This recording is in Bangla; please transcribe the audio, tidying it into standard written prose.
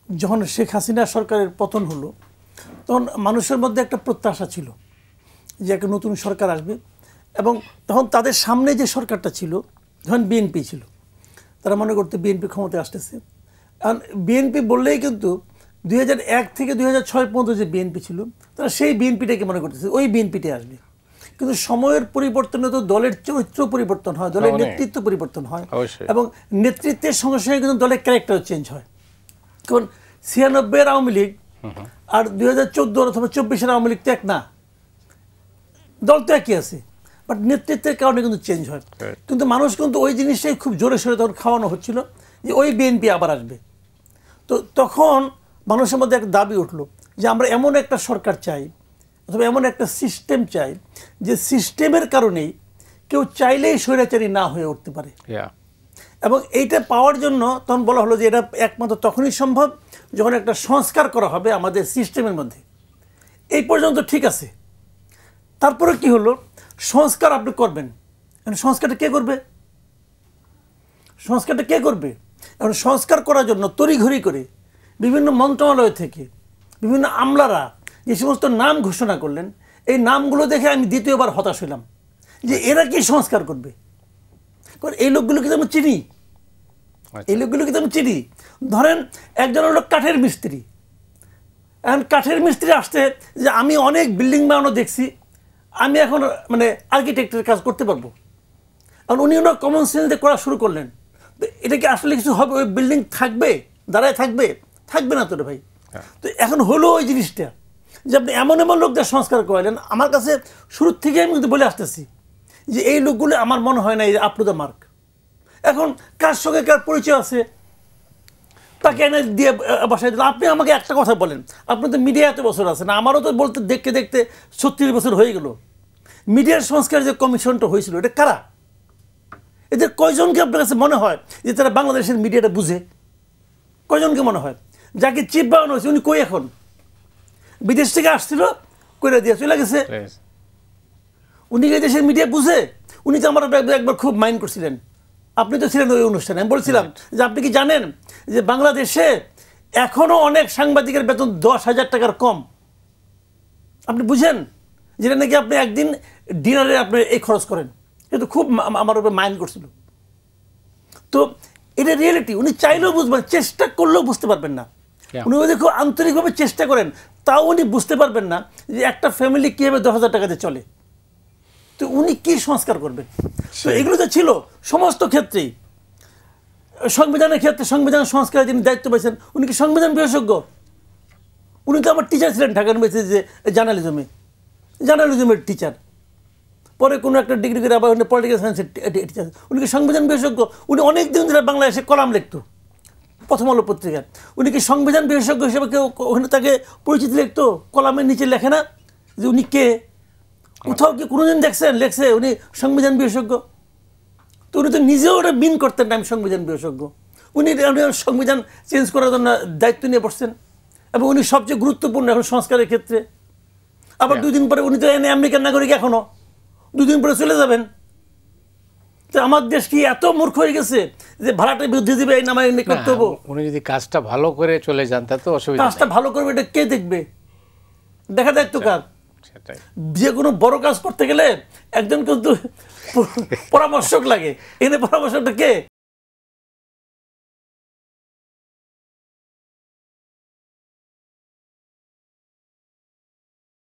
যখন শেখ হাসিনা সরকারের পতন হলো তখন মানুষের মধ্যে একটা প্রত্যাশা ছিল যে একটা নতুন সরকার আসবে, এবং তখন তাদের সামনে যে সরকারটা ছিল যখন বিএনপি ছিল, তারা মনে করতে বিএনপি ক্ষমতায় আসতেছে। কারণ বিএনপি বললেই কিন্তু 2001 থেকে 2006 পর্যন্ত যে বিএনপি ছিল তারা সেই বিএনপিটাকে মনে করতেছে ওই বিএনপিটাই আসবে। কিন্তু সময়ের পরিবর্তনে তো দলের চরিত্র পরিবর্তন হয়, দলের নেতৃত্ব পরিবর্তন হয়, এবং নেতৃত্বের সঙ্গে সঙ্গে কিন্তু দলের ক্যারেক্টার চেঞ্জ হয়। কারণ 96 আওয়ামী লীগ আর 2014 অথবা 24 আওয়ামী লীগ তো এক না, দল তো একই আছে, বাট নেতৃত্বের কারণে কিন্তু চেঞ্জ হয়। কিন্তু মানুষ কিন্তু ওই জিনিসটাই খুব জোরে সোরে তখন খাওয়ানো হচ্ছিল যে ওই বিএনপি আবার আসবে। তো তখন মানুষের মধ্যে একটা দাবি উঠলো যে আমরা এমন একটা সরকার চাই অথবা এমন একটা সিস্টেম চাই যে সিস্টেমের কারণেই কেউ চাইলেই স্বৈরাচারী না হয়ে উঠতে পারে। এবং এইটা পাওয়ার জন্য তখন বলা হলো যে এটা একমাত্র তখনই সম্ভব যখন একটা সংস্কার করা হবে আমাদের সিস্টেমের মধ্যে। এই পর্যন্ত ঠিক আছে, তারপরে কি হলো, সংস্কার আপনি করবেন, সংস্কারটা কে করবে? সংস্কারটা কে করবে? এখন সংস্কার করার জন্য তড়িঘড়ি করে বিভিন্ন মন্ত্রণালয় থেকে বিভিন্ন আমলারা যে সমস্ত নাম ঘোষণা করলেন, এই নামগুলো দেখে আমি দ্বিতীয়বার হতাশ হলাম যে এরা কি সংস্কার করবে? কারণ এই লোকগুলোকে তো আমি চিনি, এই লোকগুলোকে তো আমি চিনি। ধরেন একজন হলো কাঠের মিস্ত্রি, এখন কাঠের মিস্ত্রি আসতে যে আমি অনেক বিল্ডিং বানানো দেখছি, আমি এখন মানে আর্কিটেক্টের কাজ করতে পারবো। কারণ উনি ওনার কমন সেন্স দিয়ে করা শুরু করলেন। তো এটা কি আসলে কিছু হবে? ওই বিল্ডিং থাকবে, দাঁড়ায় থাকবে? থাকবে না তো রে ভাই। তো এখন হলো ওই জিনিসটা যে আপনি এমন এমন লোকদের সংস্কার করালেন। আমার কাছে শুরুর থেকে আমি কিন্তু বলে আসতেছি যে এই লোকগুলো আমার মনে হয় না এই আপ টু দ্য মার্ক। এখন কার সঙ্গে কার পরিচয় আছে তাকে এনে দিয়ে বসাই দিল। আপনি আমাকে একটা কথা বলেন, আপনি তো মিডিয়া এত বছর আছেন, আমারও তো বলতে দেখতে দেখতে 36 বছর হয়ে গেল। মিডিয়ার সংস্কার যে কমিশনটা হয়েছিল এটা কারা? এদের কয়জনকে আপনার কাছে মনে হয় যে তারা বাংলাদেশের মিডিয়াটা বুঝে? কয়জনকে মনে হয়? যাকে চিফ বানানো হয়েছে উনি কই এখন? বিদেশ থেকে আসছিল, কইরা দিয়ে চলে গেছে। উনি কি দেশের মিডিয়া বুঝে? উনি তো আমার একবার খুব মাইন্ড করছিলেন, আপনি তো ছিলেন ওই অনুষ্ঠানে। আমি বলছিলাম যে আপনি কি জানেন যে বাংলাদেশে এখনো অনেক সাংবাদিকের বেতন 10,000 টাকার কম? আপনি বুঝেন? যেটা নাকি আপনি একদিন ডিনারে আপনি এই খরচ করেন। কিন্তু খুব আমার উপরে মাইন্ড করছিল। তো এটা রিয়েলিটি। উনি চাইলেও বুঝবেন, চেষ্টা করলেও বুঝতে পারবেন না। উনি যদি খুব আন্তরিকভাবে চেষ্টা করেন তাও উনি বুঝতে পারবেন না যে একটা ফ্যামিলি কীভাবে 10,000 টাকাতে চলে। তো উনি কি সংস্কার করবেন? তো এগুলো তো ছিল সমস্ত ক্ষেত্রেই। সংবিধানের ক্ষেত্রে সংবিধান সংস্কারের যিনি দায়িত্ব পেয়েছেন উনি কি সংবিধান বিশেষজ্ঞ? উনি তো আমার টিচার ছিলেন ঢাকা ইউনিভার্সিটি যে জার্নালিজমের টিচার, পরে কোনো একটা ডিগ্রি করে আবার পলিটিক্যাল সায়েন্সের টিচার। উনি কি সংবিধান বিশেষজ্ঞ? উনি অনেক দিন ধরে বাংলাদেশে কলাম লিখত প্রথম আলো পত্রিকার। উনি কি সংবিধান বিশেষজ্ঞ হিসেবে কেউ ওখানে তাকে পরিচিতি লিখতো? কলামের নিচে লেখে না যে উনি কে? কোথাও কি কোনোদিন দেখছেন লেখছে উনি সংবিধান বিশেষজ্ঞ? তো উনি তো নিজেও ওটা মিন করতেন না আমি সংবিধান বিশেষজ্ঞ। উনি সংবিধান চেঞ্জ করার জন্য দায়িত্ব নিয়ে বসছেন, এবং উনি সবচেয়ে গুরুত্বপূর্ণ এখন সংস্কারের ক্ষেত্রে। আবার 2 দিন পরে উনি তো এনে আমেরিকান নাগরিক, এখনো 2 দিন পরে চলে যাবেন। তো আমার দেশ কি এত মূর্খ হয়ে গেছে যে ভাড়াটা বৃদ্ধি দিবে এই নামে করতে হবে? উনি যদি কাজটা ভালো করে চলে যান তা তো অসুবিধা। কাজটা ভালো করবে এটা কে দেখবে? দেখা দায়িত্ব কার? যে কোনো বড় কাজ করতে গেলে একজন কিন্তু পরামর্শক লাগে, এনে পরামর্শকটা কে?